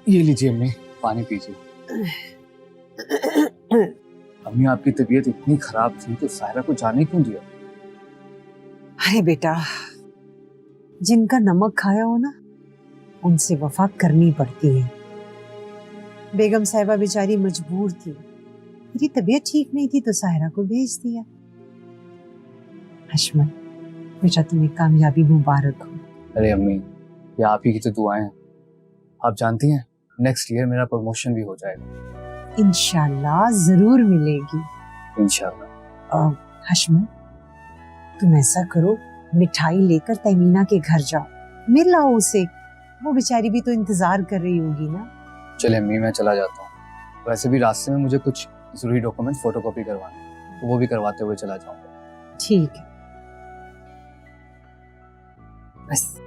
ये लीजिए अम्मी, पानी पीजिए। अम्मी आपकी तबीयत इतनी खराब थी तो सायरा को जाने क्यों दिया? अरे बेटा, जिनका नमक खाया हो ना उनसे वफा करनी पड़ती है। बेगम साहिबा बेचारी मजबूर थी, मेरी तबीयत ठीक नहीं थी तो सायरा को भेज दिया। हशमत बेटा, तुम्हें कामयाबी मुबारक हो। अरे अम्मी, ये आप ही की तो दुआएं हैं। आप जानती हैं नेक्स्ट ईयर मेरा प्रमोशन भी हो जाएगा। इंशाल्लाह जरूर मिलेगी। इंशाल्लाह। हशमत, तुम ऐसा करो, मिठाई लेकर तमीना के घर जाओ, मिल आओ उसे। वो बेचारी भी तो इंतजार कर रही होगी ना। चले अम्मी, मैं चला जाता हूँ। वैसे भी रास्ते में मुझे कुछ जरूरी डॉक्यूमेंट फोटोकॉपी करवाने, तो वो भी करवाते हुए चला जाऊंगा। ठीक है, बस।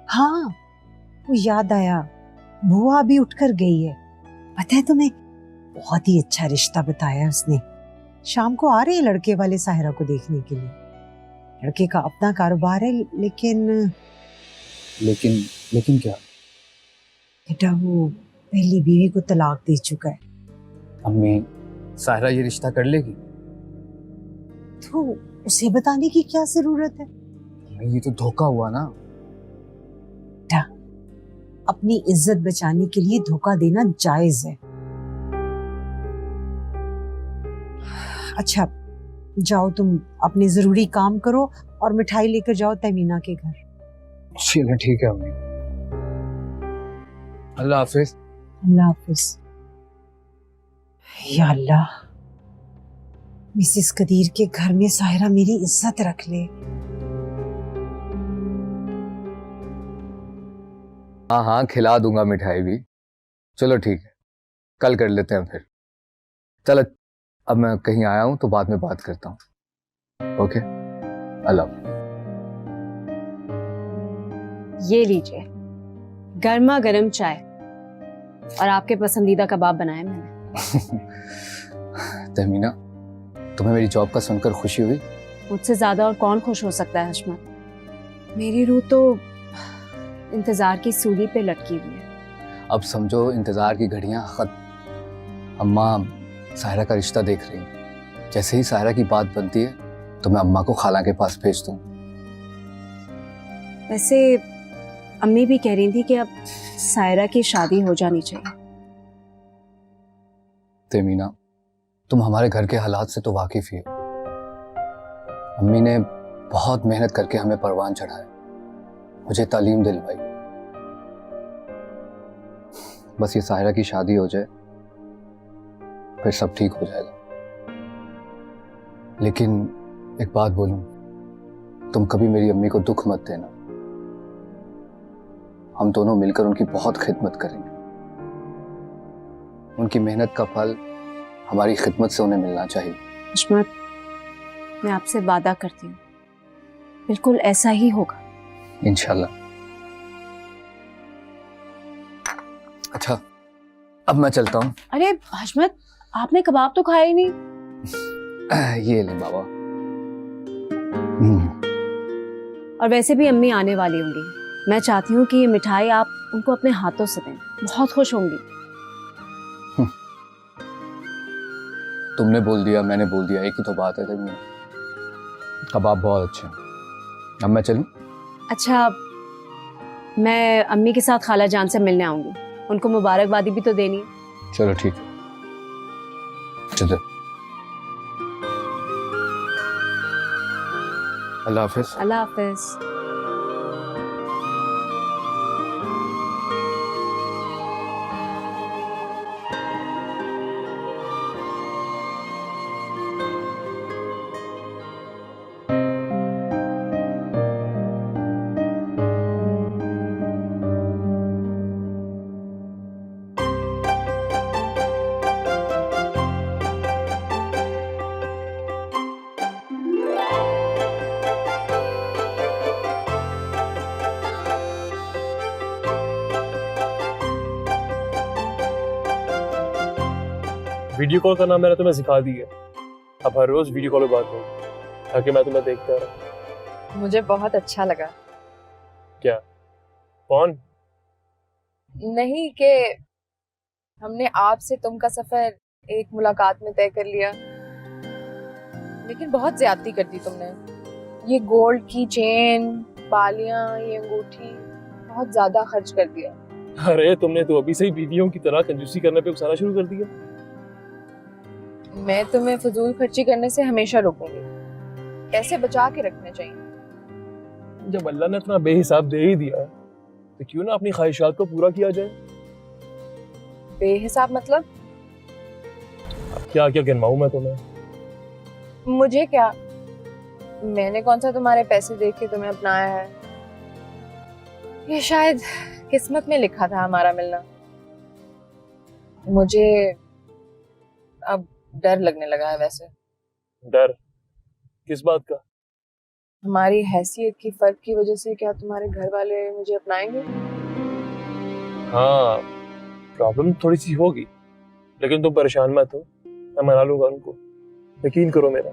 हाँ, वो याद आया, बुआ भी उठकर गई है। पता है तुम्हें, बहुत ही अच्छा रिश्ता बताया उसने। शाम को आ रहे हैं लड़के वाले साहिरा को देखने के लिए। लड़के का अपना कारोबार है, लेकिन लेकिन क्या? बेटा, वो पहली बीवी को तलाक दे चुका है। अम्मी, साहिरा ये रिश्ता कर लेगी? तो उसे बताने की क्या जरूरत है? अम्मी, ये तो धोखा हुआ ना। बेटा, अपनी इज्जत बचाने के लिए धोखा देना जायज है। अच्छा, जाओ तुम अपने जरूरी काम करो और मिठाई लेकर जाओ तमीना के घर। चलो ठीक है अम्मी, अल्लाह हाफिज। अल्लाह हाफिज। या अल्लाह, मिसेस कदीर के घर में साहिरा मेरी इज्जत रख ले। हाँ हाँ, खिला दूंगा मिठाई भी। चलो ठीक है, कल कर लेते हैं फिर। चलो, अब मैं कहीं आया हूं तो बाद में बात करता हूँ। ओके, अल्लाह। ये लीजिए गर्मा गर्म चाय और आपके पसंदीदा कबाब बनाए मैंने। तहमीना, तुम्हें मेरी जॉब का सुनकर खुशी हुई? मुझसे ज्यादा और कौन खुश हो सकता है हशमत। मेरी रूह तो इंतजार की सूली पे लटकी हुई है। अब समझो इंतजार की घड़ियां खत्म। अम्मा सायरा का रिश्ता देख रही हैं। जैसे ही सायरा की बात बनती है तो मैं अम्मा को खाला के पास भेज दूं। वैसे अम्मी भी कह रही थी कि अब सायरा की शादी हो जानी चाहिए। तहमीना, तुम हमारे घर के हालात से तो वाकिफ ही हो। अम्मी ने बहुत मेहनत करके हमें परवान चढ़ाया, मुझे तालीम दिलवाई। बस ये सायरा की शादी हो जाए फिर सब ठीक हो जाएगा। लेकिन एक बात बोलूं, तुम कभी मेरी अम्मी को दुख मत देना। हम दोनों मिलकर उनकी बहुत खिदमत करेंगे। उनकी मेहनत का फल हमारी खिदमत से उन्हें मिलना चाहिए। हशमत, मैं आपसे वादा करती हूँ, बिल्कुल ऐसा ही होगा। इंशाल्लाह। अच्छा, अब मैं चलता हूँ। अरे हशमत, आपने कबाब तो खाया ही नहीं। ये ले बाबा। और वैसे भी अम्मी आने वाली होंगी, मैं चाहती हूँ कि ये मिठाई आप उनको अपने हाथों से दें, बहुत खुश होंगी। तुमने बोल दिया, मैंने बोल दिया, एक ही तो बात है। कबाब बहुत अच्छे हैं। अब मैं चलूं? अच्छा, मैं अम्मी के साथ खाला जान से मिलने आऊंगी, उनको मुबारकबादी भी तो देनी है। चलो ठीक है, चलो। अल्लाह हाफिज। अल्लाह हाफिज। वीडियो कॉल करना मैंने तुम्हें सिखा दी है। अब हर रोज वीडियो कॉल पे बात करो ताकि मैं तुम्हें देखता रहूं। मुझे बहुत अच्छा लगा। क्या? कौन? नहीं कि हमने आपसे तुम का सफर एक मुलाकात में तय कर लिया, लेकिन बहुत ज्यादती कर दी तुमने। ये गोल्ड की चेन, बालियां, ये अंगूठी बहुत ज्यादा खर्च कर दिया। अरे तुमने तो अभी से ही बीवियों की तरह कंजूसी करने पे उकसाना शुरू कर दिया। मैं तुम्हें फजूल खर्ची करने से हमेशा रोकूंगी। पैसे बचा के रखने चाहिए। जब अल्लाह ने इतना बेहिसाब दे ही दिया तो क्यों ना अपनी ख्वाहिशात को पूरा किया जाए। बेहिसाब मतलब? अब क्या क्या गिनवाऊं मैं तुम्हें? मुझे क्या, मैंने कौन सा तुम्हारे पैसे देख के तुम्हें अपनाया है? ये शायद किस्मत में लिखा था हमारा मिलना। मुझे अब डर लगने लगा है। वैसे डर किस बात का? हमारी हैसियत की फर्क की वजह से क्या तुम्हारे घर वाले मुझे अपनाएंगे? हाँ, प्रॉब्लम थोड़ी सी होगी, लेकिन तुम परेशान मत हो, मैं मना लूंगा उनको। यकीन करो मेरा।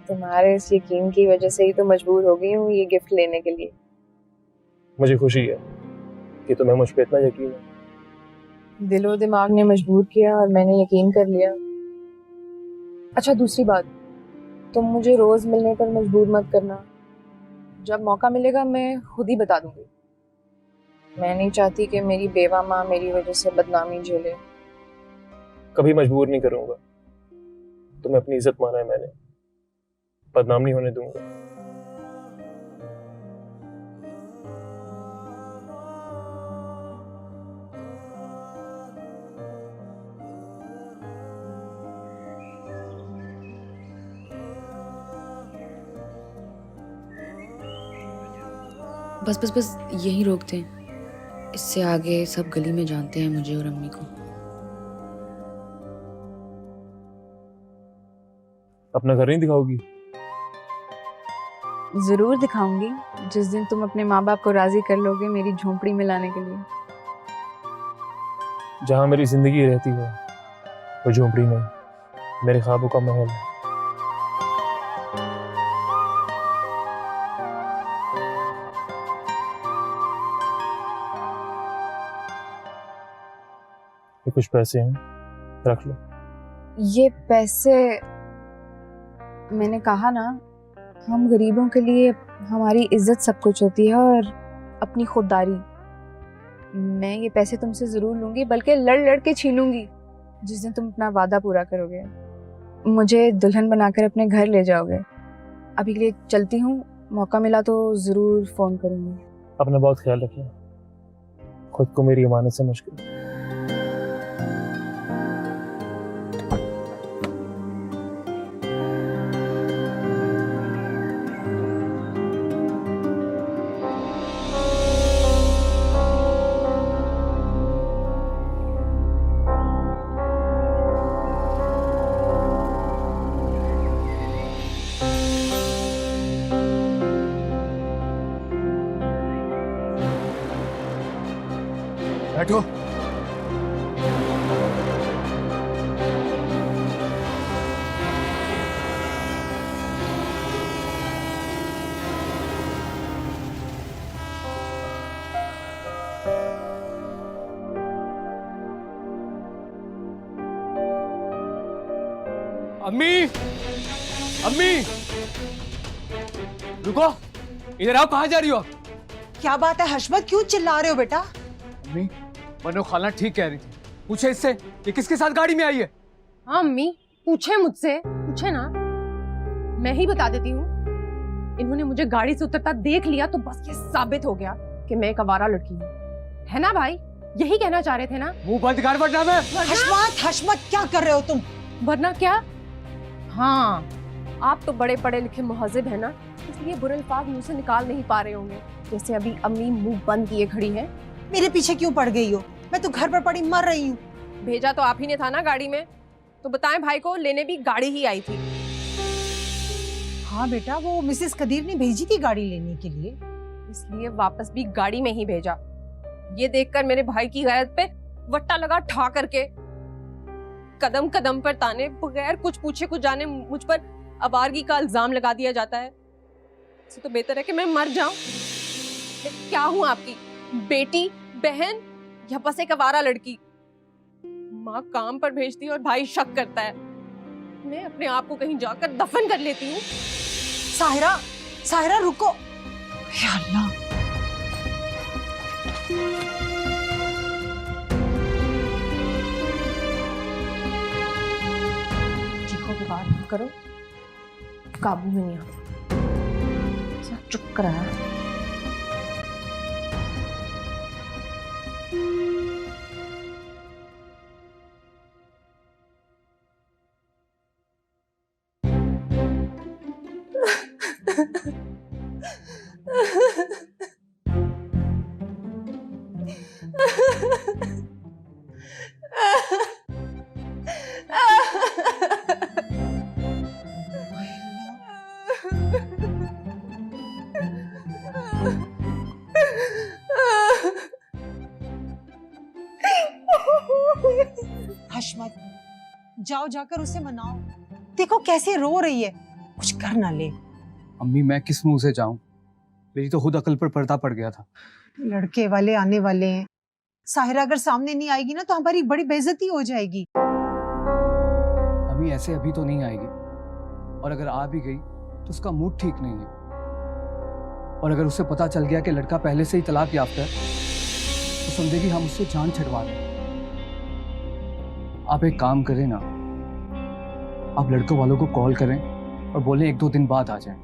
तुम्हारे इस यकीन की वजह से ही तो मजबूर हो गई हूँ ये गिफ्ट लेने के लिए। मुझे खुशी है कि तुम्हें मुझ पे इतना यकीन है। दिलो दिमाग ने मजबूर किया और मैंने यकीन कर लिया। अच्छा, दूसरी बात, तुम मुझे रोज मिलने पर मजबूर मत करना। जब मौका मिलेगा मैं खुद ही बता दूंगी। मैं नहीं चाहती कि मेरी बेवा माँ मेरी वजह से बदनामी झेले। कभी मजबूर नहीं करूंगा। तुम्हें अपनी इज्जत माना है मैंने, बदनाम नहीं होने दूंगा। बस बस बस यहीं रोकते हैं। इससे आगे सब गली में जानते हैं मुझे और अम्मी को। अपना घर नहीं दिखाओगी? जरूर दिखाऊंगी जिस दिन तुम अपने माँ बाप को राजी कर लोगे मेरी झोंपड़ी में लाने के लिए। जहां मेरी जिंदगी रहती हो वो झोंपड़ी नहीं, मेरे ख्वाबों का महल है। ये कुछ पैसे हैं, रख लो। ये पैसे, मैंने कहा ना, हम गरीबों के लिए हमारी इज्जत सब कुछ होती है और अपनी खुददारी। मैं ये पैसे तुमसे जरूर लूंगी, बल्कि लड़ लड़ के छीनूंगी जिस दिन तुम अपना वादा पूरा करोगे, मुझे दुल्हन बनाकर अपने घर ले जाओगे। अभी के लिए चलती हूँ, मौका मिला तो जरूर फोन करूंगी। अपना बहुत ख्याल रखिए, खुद को मेरी इमानत समझ कर। बैठो। अम्मी, अम्मी, रुको, इधर आओ। कहाँ जा रही हो आप? क्या बात है हशमत, क्यों चिल्ला रहे हो बेटा? अम्मी, मनो खाला ठीक कह रही थी। पूछे इससे ये किसके साथ गाड़ी में आई है? हाँ अम्मी, पूछे मुझसे, पूछे ना, मैं ही बता देती हूँ। इन्होंने मुझे गाड़ी से उतरता देख लिया तो बस ये साबित हो गया कि मैं एक आवारा लड़की हूँ, है ना भाई? यही कहना चाह रहे थे ना? मुंह बंद कर, वरना मैं। हशमत, हशमत, क्या कर रहे हो तुम? वरना क्या? हाँ, आप तो बड़े पढ़े लिखे मुहज्जिब है ना, इसलिए बुरे अल्फाज मुंह से निकाल नहीं पा रहे होंगे। जैसे अभी अम्मी मुंह बंद किए खड़ी है। मेरे पीछे क्यों पड़ गई हो? मैं तो घर पर पड़ी मर रही हूँ। भेजा तो आप ही ने था ना गाड़ी में, तो बताएं भाई को, लेने भी गाड़ी ही आई थी। हाँ बेटा, वो मिसेस कदीर ने भेजी थी गाड़ी लेने के लिए, इसलिए वापस भी गाड़ी में ही भेजा। ये देखकर मेरे भाई की गैरत पे वट्टा लगा ठा करके। कदम कदम पर ताने, बगैर कुछ पूछे कुछ जाने मुझ पर आवारगी का इल्जाम लगा दिया जाता है। इससे तो बेहतर है कि मैं मर जाऊं। मैं क्या हूं आपकी बेटी, बहन या बस एक आवारा लड़की? माँ काम पर भेजती है और भाई शक करता है। मैं अपने आप को कहीं जाकर दफन कर लेती हूँ। साहिरा, साहिरा रुको। या अल्लाह। चीखों की बात मत करो, काबू में नहीं आता। सब चुप कराया। हश मत, जाओ जाकर उसे मनाओ। देखो कैसे रो रही है, कुछ कर ना ले। अम्मी मैं किस मुंह से जाऊं? मेरी तो खुद अकल पर पर्दा पड़ गया था। लड़के वाले आने वाले हैं। साहिरा अगर सामने नहीं आएगी ना तो हमारी बड़ी बेइज्जती हो जाएगी। अम्मी ऐसे अभी तो नहीं आएगी, और अगर आ भी गई तो उसका मूड ठीक नहीं है। और अगर उसे पता चल गया कि लड़का पहले से ही तलाक याफ्ता है तो समझेगी हम उससे जान छुड़वा रहे हैं। आप एक काम करें ना, आप लड़कों वालों को कॉल करें और बोलें 1-2 दिन बाद आ जाएं।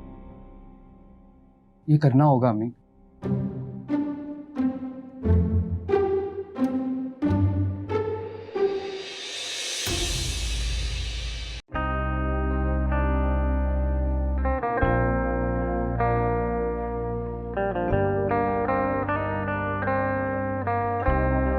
ये करना होगा अम्मी।